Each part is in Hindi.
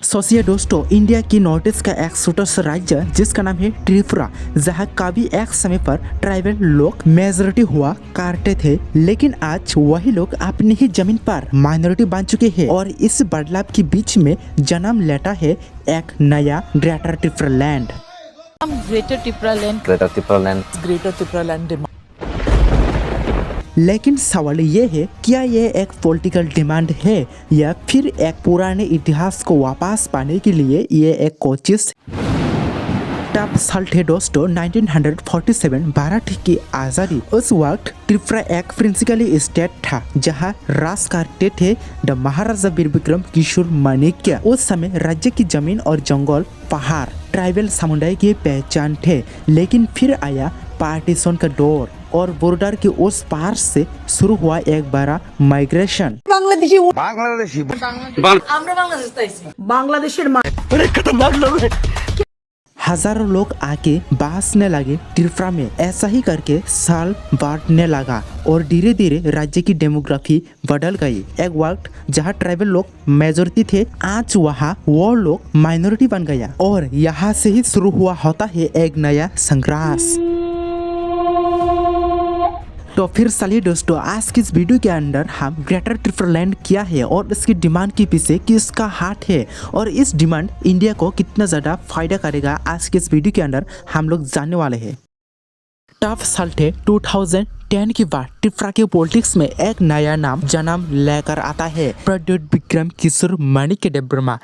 सोचिए दोस्तों, इंडिया की नॉर्थ ईस्ट का एक छोटा सा राज्य जिसका नाम है त्रिपुरा, जहाँ कभी एक समय पर ट्राइबल लोग मेजोरिटी हुआ करते थे, लेकिन आज वही लोग अपनी ही जमीन पर माइनॉरिटी बन चुके हैं और इस बदलाव के बीच में जन्म लेता है एक नया greater Tripura land. Greater Tripura Land. Greater Tripura Land. Greater Tripura Land demand. लेकिन सवाल ये है, क्या ये एक पॉलिटिकल डिमांड है या फिर एक पुराने इतिहास को वापस पाने के लिए ये एक कोशिश? तब साल थे दोस्तों 1947, भारत की आज़ादी। उस वक्त त्रिपुरा एक प्रिंसिपली स्टेट था जहां राज करते थे द महाराजा वीर विक्रम किशोर माणिक्य। उस समय राज्य की जमीन और जंगल, पहाड़ ट्राइबल समुदाय की पहचान थे, लेकिन फिर आया पार्टीशन का दौर और बॉर्डर के उस पार से शुरू हुआ एक बड़ा माइग्रेशन। हजारों लोग आके बसने लगे त्रिपुरा में। ऐसा ही करके साल बढ़ने लगा और धीरे धीरे राज्य की डेमोग्राफी बदल गई। एक वक्त जहाँ ट्राइबल लोग मेजोरिटी थे, आज वहाँ वो लोग माइनॉरिटी बन गया और यहाँ से ही शुरू हुआ होता है एक नया संघर्ष। तो फिर चलिए दोस्तों, आज की इस वीडियो के अंदर हम ग्रेटर त्रिपुरा लैंड क्या है और इसकी डिमांड के पीछे किसका हाथ है और इस डिमांड इंडिया को कितना ज़्यादा फायदा करेगा, आज के इस वीडियो के अंदर हम लोग जानने वाले हैं। टफ साल थे 2010 के बाद त्रिपुरा के पॉलिटिक्स में एक नया नाम जन्म लेकर आता है, प्रद्युत विक्रम किशोर माणिक्य देवबर्मा।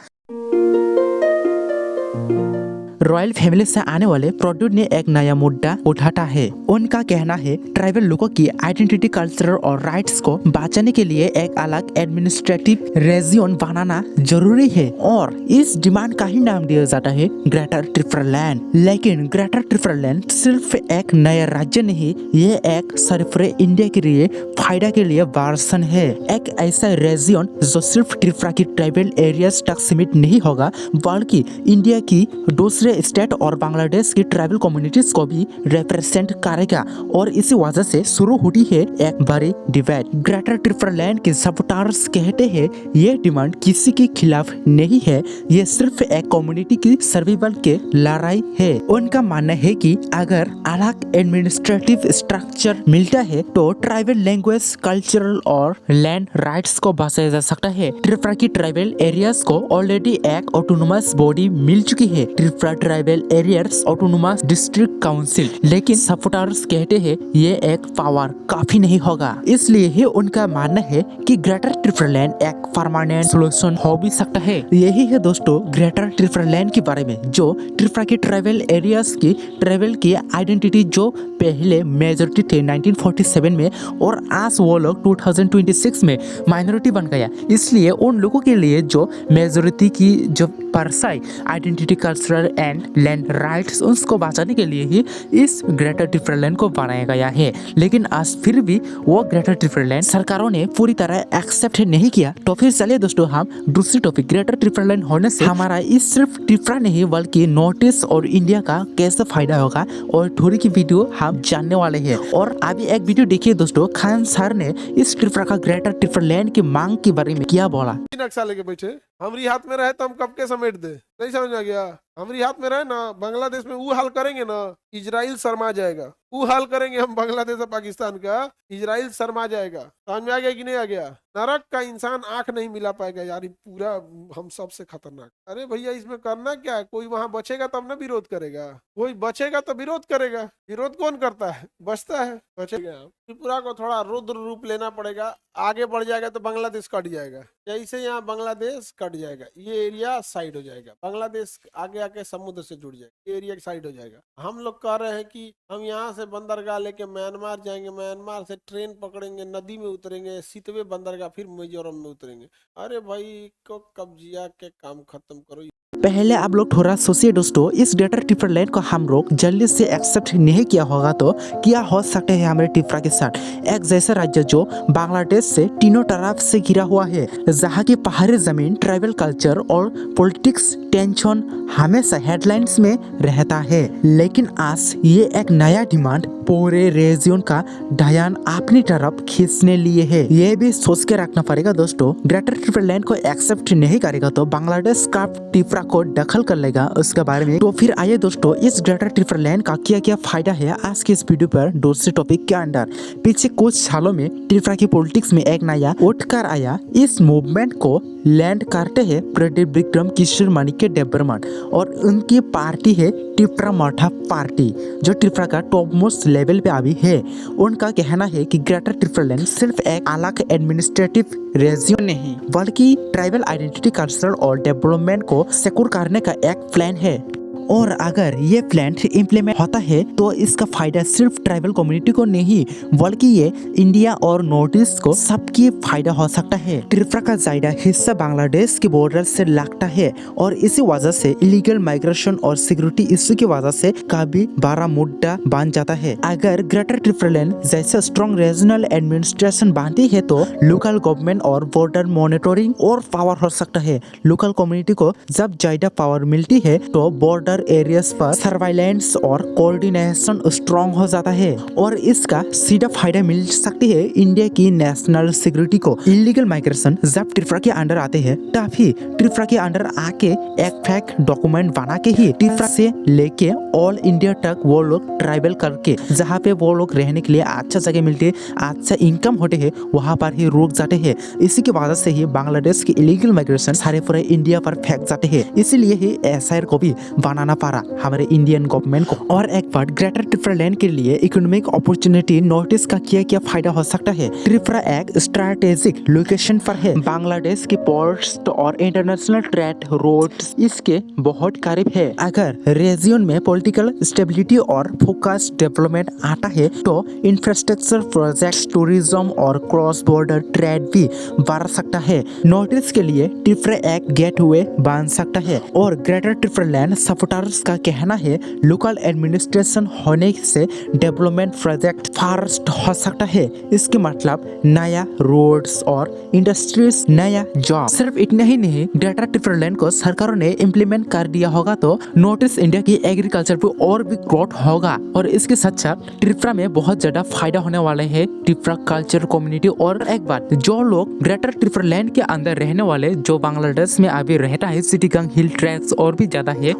रॉयल फैमिली से आने वाले प्रद्युत ने एक नया मुद्दा उठाता है। उनका कहना है ट्राइबल लोगों की आइडेंटिटी, कल्चर और राइट्स को बचाने के लिए एक अलग एडमिनिस्ट्रेटिव रीजन बनाना जरूरी है और इस डिमांड का ही नाम दिया जाता है ग्रेटर त्रिपुरा लैंड। लेकिन ग्रेटर त्रिपुरा लैंड सिर्फ एक नया राज्य नहीं, ये एक सर्वपूरे इंडिया के लिए फायदा के लिए वर्जन है। एक ऐसा रीजन जो सिर्फ त्रिपुरा की ट्राइबल एरियाज तक सीमित नहीं होगा, बल्कि इंडिया की दूसरे स्टेट और बांग्लादेश की ट्राइबल कम्युनिटीज को भी रिप्रेजेंट करेगा और इसी वजह से शुरू हुई है एक बड़ी डिबेट। ग्रेटर त्रिपुरा लैंड के सपोर्टर्स कहते हैं ये डिमांड किसी के खिलाफ नहीं है, ये सिर्फ एक कम्युनिटी की सर्वाइवल के लड़ाई है। उनका मानना है कि अगर अलग एडमिनिस्ट्रेटिव स्ट्रक्चर मिलता है तो ट्राइबल लैंग्वेज, कल्चरल और लैंड राइट्स को बचाया जा सकता है। त्रिपुरा की ट्राइबल एरियाज को ऑलरेडी एक ऑटोनोमस बॉडी मिल चुकी है, Tripura tribal areas autonomous district council, लेकिन सपोर्टर्स कहते हैं ये एक पावर काफी नहीं होगा। इसलिए ही उनका मानना है कि ग्रेटर त्रिपुरा लैंड एक परमानेंट सोल्यूशन हो भी सकता है। यही है दोस्तों ग्रेटर त्रिपुरा लैंड के बारे में, जो त्रिपुरा के ट्राइबल एरियाज की ट्राइबल की आइडेंटिटी जो पहले मेजोरिटी थे 1947 में और आज वो लोग 2026 में माइनॉरिटी बन गया। इसलिए उन लोगों के लिए जो मेजोरिटी की जो Parsai identity, cultural and land rights, उसको बचाने के लिए ही इस ग्रेटर त्रिपुरा लैंड को बनाया गया है। लेकिन आज फिर भी वो ग्रेटर त्रिपुरा लैंड सरकारों ने पूरी तरह एक्सेप्ट नहीं किया। तो फिर चलिए दोस्तों, हम दूसरी टॉपिक ग्रेटर त्रिपुरा लैंड होने से हमारा इस सिर्फ त्रिपुरा नहीं बल्कि नॉर्थ ईस्ट और इंडिया का कैसे फायदा होगा और थोड़ी की वीडियो हम जानने वाले हैं। और अभी एक वीडियो देखिए दोस्तों, खान सर ने इस त्रिपुरा का ग्रेटर त्रिपुरा लैंड की मांग के बारे में क्या बोला। नक्शा लेके बैठे, हमारी हाथ में रहे तो हम कब के समेट दे, नहीं समझ में आ गया। हमारी हाथ में रहे ना, बांग्लादेश में वो हाल करेंगे ना, इजराइल शर्मा जाएगा। वो हाल करेंगे हम बांग्लादेश और पाकिस्तान का, इजराइल शर्मा जाएगा। समझ में आ गया कि नहीं आ गया। नरक का इंसान आंख नहीं मिला पाएगा यार, पूरा हम सबसे खतरनाक। अरे भैया इसमें करना क्या है, कोई वहां बचेगा तब ना विरोध करेगा, कोई बचेगा तो विरोध करेगा। विरोध कौन करता है, बचता है, बचेगा। त्रिपुरा को थोड़ा रुद्र रूप लेना पड़ेगा, आगे बढ़ जाएगा तो बांग्लादेश कट जाएगा। जैसे यहाँ बांग्लादेश कट जाएगा, ये एरिया साइड हो जाएगा, बांग्लादेश आगे आके समुद्र से जुड़ जाएगा, ये एरिया साइड हो जाएगा। हम लोग कह रहे हैं कि हम यहाँ से बंदरगाह लेके म्यांमार जाएंगे, म्यांमार से ट्रेन पकड़ेंगे, नदी में उतरेंगे, सितवे बंदरगाह, फिर मिजोरम में उतरेंगे। अरे भाई को कब्जिया के काम खत्म करो। पहले आप लोग थोड़ा सोचिए दोस्तों, इस ग्रेटर टिप्रा लैंड को हम लोग जल्दी से एक्सेप्ट नहीं किया होगा तो क्या हो सकते हैं हमारे टिप्रा के साथ। एक जैसा राज्य जो बांग्लादेश से तीनों तरफ से घिरा हुआ है, जहाँ की पहाड़ी जमीन, ट्राइबल कल्चर और पॉलिटिक्स टेंशन हमेशा हेडलाइंस में रहता है। लेकिन आज ये एक नया डिमांड पूरे रीजन का ध्यान अपनी तरफ खींचने लिए है। ये भी सोच के रखना पड़ेगा दोस्तों, ग्रेटर टिप्रा लैंड को एक्सेप्ट नहीं करेगा तो बांग्लादेश का टिप्रा को दखल कर लेगा उसके बारे में। तो फिर आइए दोस्तों, इस ग्रेटर टिप्रा लैंड का क्या क्या फायदा है आज के इस वीडियो पर दूसरे टॉपिक के अंदर। पीछे कुछ सालों में टिप्रा की पॉलिटिक्स में एक नया उठकर आया। इस मूवमेंट को लैंड करते हैं प्रदीप विक्रम किशोर माणिक्य देबबर्मन और उनकी पार्टी है टिप्रा मराठा पार्टी, जो टिप्रा का टॉप मोस्ट लेवल पे अभी है। उनका कहना है कि ग्रेटर टिप्रा लैंड सिर्फ एक अलग एडमिनिस्ट्रेटिव रीजन नहीं बल्कि ट्राइबल आइडेंटिटी, कल्चरल और डेवलपमेंट को सिक्योर करने का एक प्लान है। और अगर ये प्लान इम्प्लीमेंट होता है तो इसका फायदा सिर्फ ट्राइबल कम्युनिटी को नहीं बल्कि ये इंडिया और नॉर्थ ईस्ट को सबकी फायदा हो सकता है। टिप्रा का ज्यादा हिस्सा बांग्लादेश के बॉर्डर से लगता है और इसी वजह से इलीगल माइग्रेशन और सिक्योरिटी इश्यू की वजह से काफी बड़ा मुद्दा बन जाता है। अगर ग्रेटर टिप्रा लैंड जैसे स्ट्रॉन्ग रीजनल एडमिनिस्ट्रेशन बनती है तो लोकल गवर्नमेंट और बॉर्डर मॉनिटरिंग और पावर हो सकता है। लोकल कम्युनिटी को जब ज्यादा पावर मिलती है तो बॉर्डर एरियाज पर सर्वाइलेंस और कोऑर्डिनेशन स्ट्रॉन्ग हो जाता है और इसका सीधा फायदा मिल सकती है इंडिया की नेशनल सिक्योरिटी को। इलीगल माइग्रेशन जब टिप्रा के अंडर आते हैं तभी टिप्रा के अंडर आके एक फेक डॉक्यूमेंट बना के ही टिप्रा से लेके ऑल इंडिया तक वो लोग ट्राइबल करके जहाँ पे वो लोग रहने के लिए अच्छा जगह मिलती है, अच्छा इनकम होते है, वहाँ पर ही रुक जाते हैं। इसी की वजह से ही बांग्लादेश की इलीगल माइग्रेशन सारे पूरे इंडिया पर फेंक जाते हैं। इसीलिए ही एसआईआर को भी बनाना पारा हमारे इंडियन गवर्नमेंट को। और एक बार ग्रेटर टिप्रा लैंड के लिए इकोनॉमिक अपॉर्चुनिटी नॉर्थ ईस्ट का क्या क्या फायदा हो सकता है। टिप्रा एक स्ट्रैटेजिक लोकेशन पर है, बांग्लादेश के पोर्ट्स और इंटरनेशनल ट्रेड रोड्स इसके बहुत करीब है। अगर रीजन में पॉलिटिकल स्टेबिलिटी और फोकस डेवलपमेंट आता है तो इंफ्रास्ट्रक्चर प्रोजेक्ट, टूरिज्म और क्रॉस बॉर्डर ट्रेड भी बढ़ सकता है। नॉर्थ ईस्ट के लिए टिप्रा एक गेटवे बन सकता है और ग्रेटर टिप्रा लैंड सपोर्टर्स का कहना है लोकल एडमिनिस्ट्रेशन होने से डेवलपमेंट प्रोजेक्ट फास्ट हो सकता है। इसके मतलब नया रोड्स और इंडस्ट्रीज, नया जॉब। सिर्फ इतना ही नहीं, ग्रेटर टिप्रा लैंड को सरकारों ने इम्प्लीमेंट कर दिया होगा तो नॉर्थ ईस्ट इंडिया की एग्रीकल्चर पे और भी ग्रोथ होगा और इसके साथ साथ टिप्रा में बहुत ज्यादा फायदा होने वाला है टिप्रा कल्चर कम्युनिटी। और एक बात, जो लोग ग्रेटर टिप्रा लैंड के अंदर रहने वाले जो बांग्लादेश में अभी रहता है, सिटीगंग हिल ट्रैक्स और भी ज्यादा है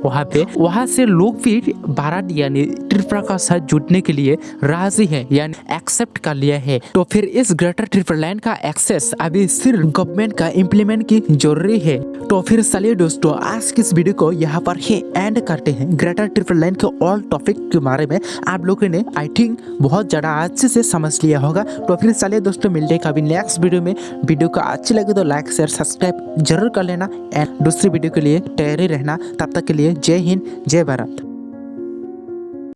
वहाँ से लोग भी भारत यानी टिप्रा का साथ जुड़ने के लिए राजी है यानी एक्सेप्ट कर लिया है। तो फिर इस ग्रेटर टिप्रा लैंड का एक्सेस अभी सिर्फ गवर्नमेंट का इम्प्लीमेंट की जरूरी है। तो फिर चलिए दोस्तों, आज की इस वीडियो को यहाँ पर ही एंड करते हैं। ग्रेटर टिप्रा लैंड के ऑल टॉपिक के बारे में आप लोगों ने आई थिंक बहुत ज्यादा अच्छे से समझ लिया होगा। तो फिर चलिए दोस्तों, मिलते हैं कभी नेक्स्ट वीडियो में। वीडियो को अच्छी लगे तो लाइक शेयर सब्सक्राइब जरूर कर लेना एंड दूसरी वीडियो के लिए तैयारी रहना। तब तक के लिए जय हिंद, जय भारत।